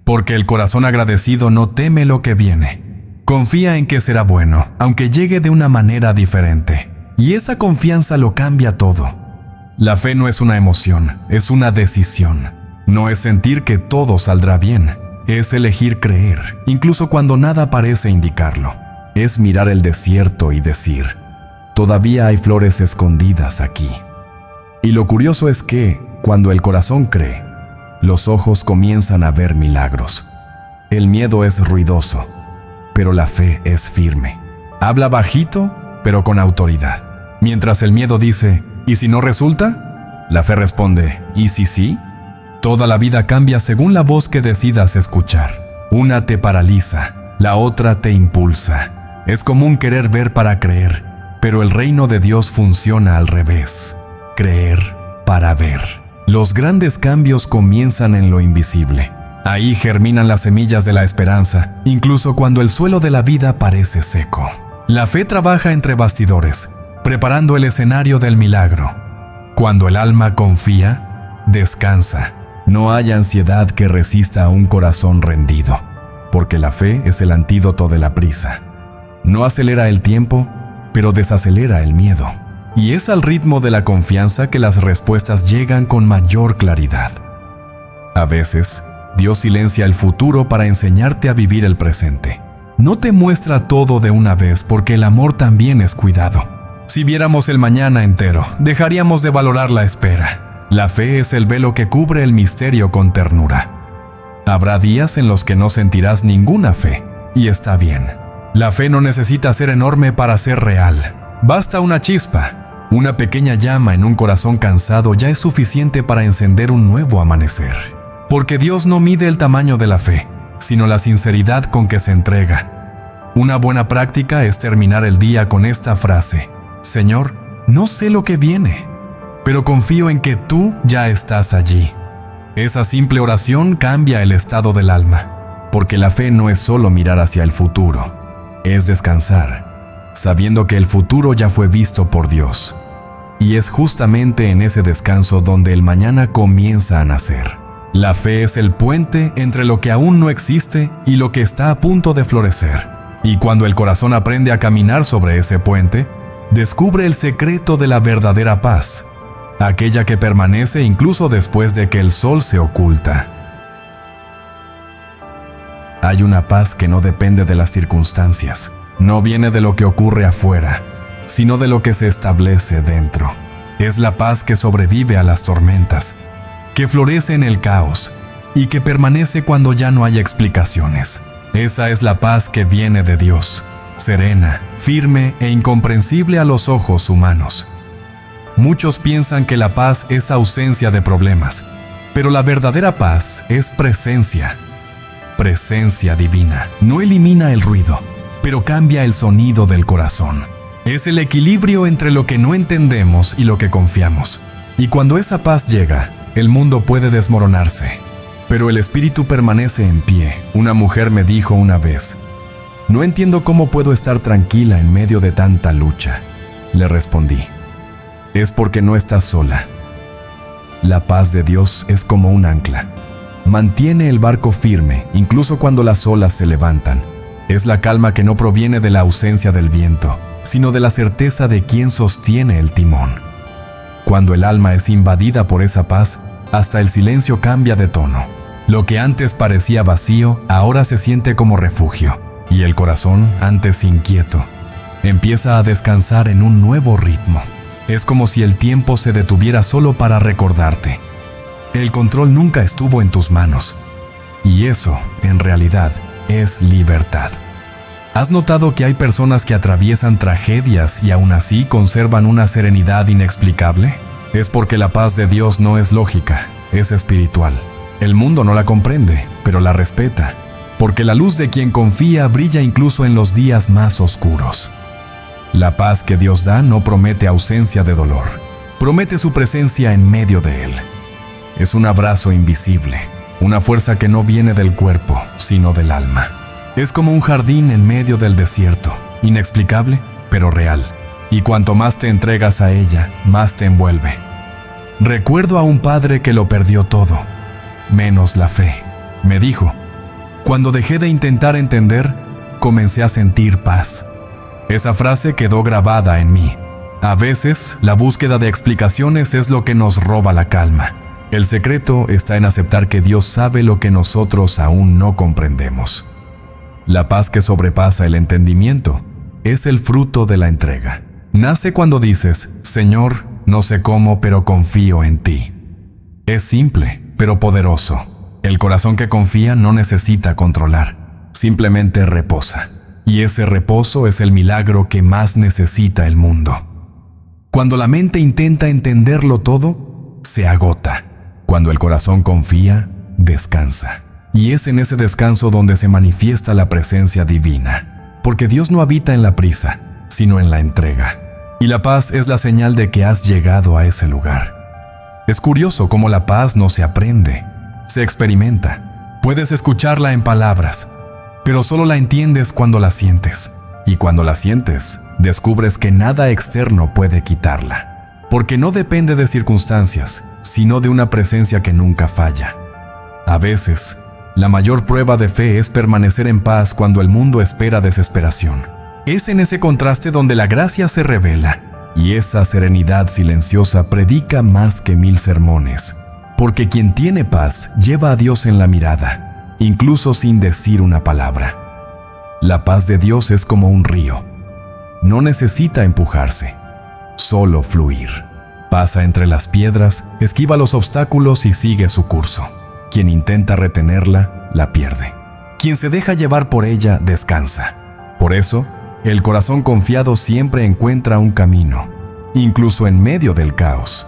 Speaker 1: Porque el corazón agradecido no teme lo que viene. Confía en que será bueno, aunque llegue de una manera diferente. Y esa confianza lo cambia todo. La fe no es una emoción, es una decisión. No es sentir que todo saldrá bien, es elegir creer, incluso cuando nada parece indicarlo. Es mirar el desierto y decir, todavía hay flores escondidas aquí. Y lo curioso es que, cuando el corazón cree, los ojos comienzan a ver milagros. El miedo es ruidoso, pero la fe es firme. Habla bajito, pero con autoridad. Mientras el miedo dice, ¿y si no resulta? La fe responde, ¿y si sí? Toda la vida cambia según la voz que decidas escuchar. Una te paraliza, la otra te impulsa. Es común querer ver para creer, pero el reino de Dios funciona al revés. Creer para ver. Los grandes cambios comienzan en lo invisible. Ahí germinan las semillas de la esperanza, incluso cuando el suelo de la vida parece seco. La fe trabaja entre bastidores, preparando el escenario del milagro. Cuando el alma confía, descansa. No hay ansiedad que resista a un corazón rendido, porque la fe es el antídoto de la prisa. No acelera el tiempo, pero desacelera el miedo. Y es al ritmo de la confianza que las respuestas llegan con mayor claridad. A veces, Dios silencia el futuro para enseñarte a vivir el presente. No te muestra todo de una vez porque el amor también es cuidado. Si viéramos el mañana entero, dejaríamos de valorar la espera. La fe es el velo que cubre el misterio con ternura. Habrá días en los que no sentirás ninguna fe, y está bien. La fe no necesita ser enorme para ser real. Basta una chispa, una pequeña llama en un corazón cansado ya es suficiente para encender un nuevo amanecer. Porque Dios no mide el tamaño de la fe, sino la sinceridad con que se entrega. Una buena práctica es terminar el día con esta frase: Señor, no sé lo que viene, pero confío en que tú ya estás allí. Esa simple oración cambia el estado del alma, porque la fe no es solo mirar hacia el futuro, es descansar, sabiendo que el futuro ya fue visto por Dios. Y es justamente en ese descanso donde el mañana comienza a nacer. La fe es el puente entre lo que aún no existe y lo que está a punto de florecer. Y cuando el corazón aprende a caminar sobre ese puente, descubre el secreto de la verdadera paz, aquella que permanece incluso después de que el sol se oculta. Hay una paz que no depende de las circunstancias, no viene de lo que ocurre afuera, sino de lo que se establece dentro. Es la paz que sobrevive a las tormentas, que florece en el caos y que permanece cuando ya no hay explicaciones. Esa es la paz que viene de Dios, serena, firme e incomprensible a los ojos humanos. Muchos piensan que la paz es ausencia de problemas, pero la verdadera paz es presencia divina. No elimina el ruido, pero cambia el sonido del corazón. Es el equilibrio entre lo que no entendemos y lo que confiamos. Y cuando esa paz llega, el mundo puede desmoronarse, pero el espíritu permanece en pie. Una mujer me dijo una vez: no entiendo cómo puedo estar tranquila en medio de tanta lucha. Le respondí: es porque no estás sola. La paz de Dios es como un ancla. Mantiene el barco firme, incluso cuando las olas se levantan. Es la calma que no proviene de la ausencia del viento, sino de la certeza de quien sostiene el timón. Cuando el alma es invadida por esa paz, hasta el silencio cambia de tono. Lo que antes parecía vacío, ahora se siente como refugio, y el corazón, antes inquieto, empieza a descansar en un nuevo ritmo. Es como si el tiempo se detuviera solo para recordarte. El control nunca estuvo en tus manos, y eso, en realidad, es libertad. ¿Has notado que hay personas que atraviesan tragedias y aún así conservan una serenidad inexplicable? Es porque la paz de Dios no es lógica, es espiritual. El mundo no la comprende, pero la respeta, porque la luz de quien confía brilla incluso en los días más oscuros. La paz que Dios da no promete ausencia de dolor, promete su presencia en medio de él. Es un abrazo invisible, una fuerza que no viene del cuerpo, sino del alma. Es como un jardín en medio del desierto, inexplicable, pero real. Y cuanto más te entregas a ella, más te envuelve. Recuerdo a un padre que lo perdió todo, menos la fe. Me dijo: cuando dejé de intentar entender, comencé a sentir paz. Esa frase quedó grabada en mí. A veces, la búsqueda de explicaciones es lo que nos roba la calma. El secreto está en aceptar que Dios sabe lo que nosotros aún no comprendemos. La paz que sobrepasa el entendimiento es el fruto de la entrega. Nace cuando dices: Señor, no sé cómo, pero confío en ti. Es simple, pero poderoso. El corazón que confía no necesita controlar, simplemente reposa. Y ese reposo es el milagro que más necesita el mundo. Cuando la mente intenta entenderlo todo, se agota. Cuando el corazón confía, descansa. Y es en ese descanso donde se manifiesta la presencia divina. Porque Dios no habita en la prisa, sino en la entrega. Y la paz es la señal de que has llegado a ese lugar. Es curioso cómo la paz no se aprende, se experimenta. Puedes escucharla en palabras, pero solo la entiendes cuando la sientes. Y cuando la sientes, descubres que nada externo puede quitarla. Porque no depende de circunstancias, sino de una presencia que nunca falla. A veces, la mayor prueba de fe es permanecer en paz cuando el mundo espera desesperación. Es en ese contraste donde la gracia se revela, y esa serenidad silenciosa predica más que 1000 sermones. Porque quien tiene paz lleva a Dios en la mirada, incluso sin decir una palabra. La paz de Dios es como un río. No necesita empujarse, solo fluir. Pasa entre las piedras, esquiva los obstáculos y sigue su curso. Quien intenta retenerla, la pierde. Quien se deja llevar por ella, descansa. Por eso, el corazón confiado siempre encuentra un camino, incluso en medio del caos.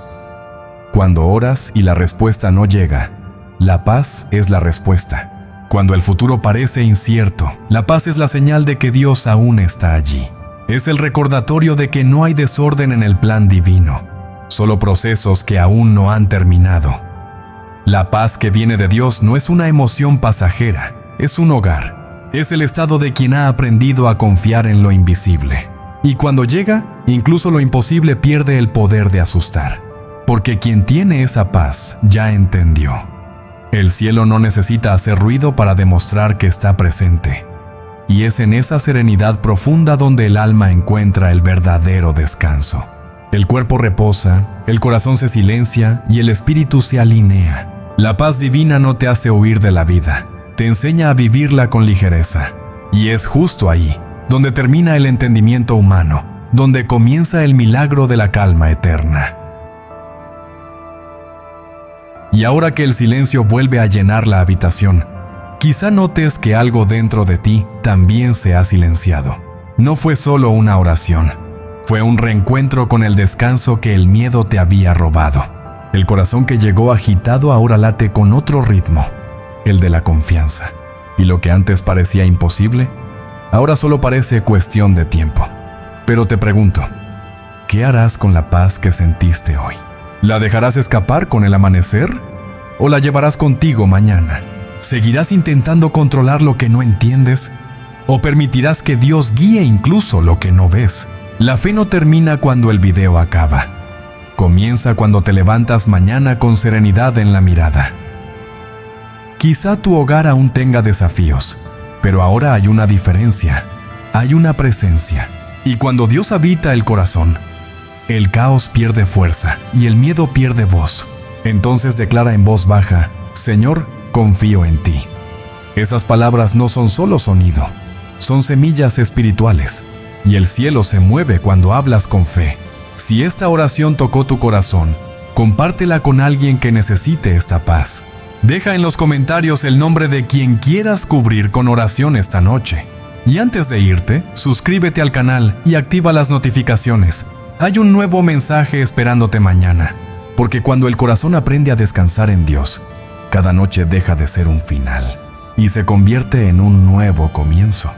Speaker 1: Cuando oras y la respuesta no llega, la paz es la respuesta. Cuando el futuro parece incierto, la paz es la señal de que Dios aún está allí. Es el recordatorio de que no hay desorden en el plan divino, solo procesos que aún no han terminado. La paz que viene de Dios no es una emoción pasajera, es un hogar. Es el estado de quien ha aprendido a confiar en lo invisible. Y cuando llega, incluso lo imposible pierde el poder de asustar. Porque quien tiene esa paz ya entendió. El cielo no necesita hacer ruido para demostrar que está presente. Y es en esa serenidad profunda donde el alma encuentra el verdadero descanso. El cuerpo reposa, el corazón se silencia y el espíritu se alinea. La paz divina no te hace huir de la vida, te enseña a vivirla con ligereza. Y es justo ahí, donde termina el entendimiento humano, donde comienza el milagro de la calma eterna. Y ahora que el silencio vuelve a llenar la habitación, quizá notes que algo dentro de ti también se ha silenciado. No fue solo una oración, fue un reencuentro con el descanso que el miedo te había robado. El corazón que llegó agitado ahora late con otro ritmo, el de la confianza. Y lo que antes parecía imposible, ahora solo parece cuestión de tiempo. Pero te pregunto, ¿qué harás con la paz que sentiste hoy? ¿La dejarás escapar con el amanecer? ¿O la llevarás contigo mañana? ¿Seguirás intentando controlar lo que no entiendes? ¿O permitirás que Dios guíe incluso lo que no ves? La fe no termina cuando el video acaba. Comienza cuando te levantas mañana con serenidad en la mirada. Quizá tu hogar aún tenga desafíos, pero ahora hay una diferencia, hay una presencia. Y cuando Dios habita el corazón, el caos pierde fuerza y el miedo pierde voz. Entonces declara en voz baja: Señor, confío en ti. Esas palabras no son solo sonido, son semillas espirituales. Y el cielo se mueve cuando hablas con fe. Si esta oración tocó tu corazón, compártela con alguien que necesite esta paz. Deja en los comentarios el nombre de quien quieras cubrir con oración esta noche. Y antes de irte, suscríbete al canal y activa las notificaciones. Hay un nuevo mensaje esperándote mañana. Porque cuando el corazón aprende a descansar en Dios, cada noche deja de ser un final y se convierte en un nuevo comienzo.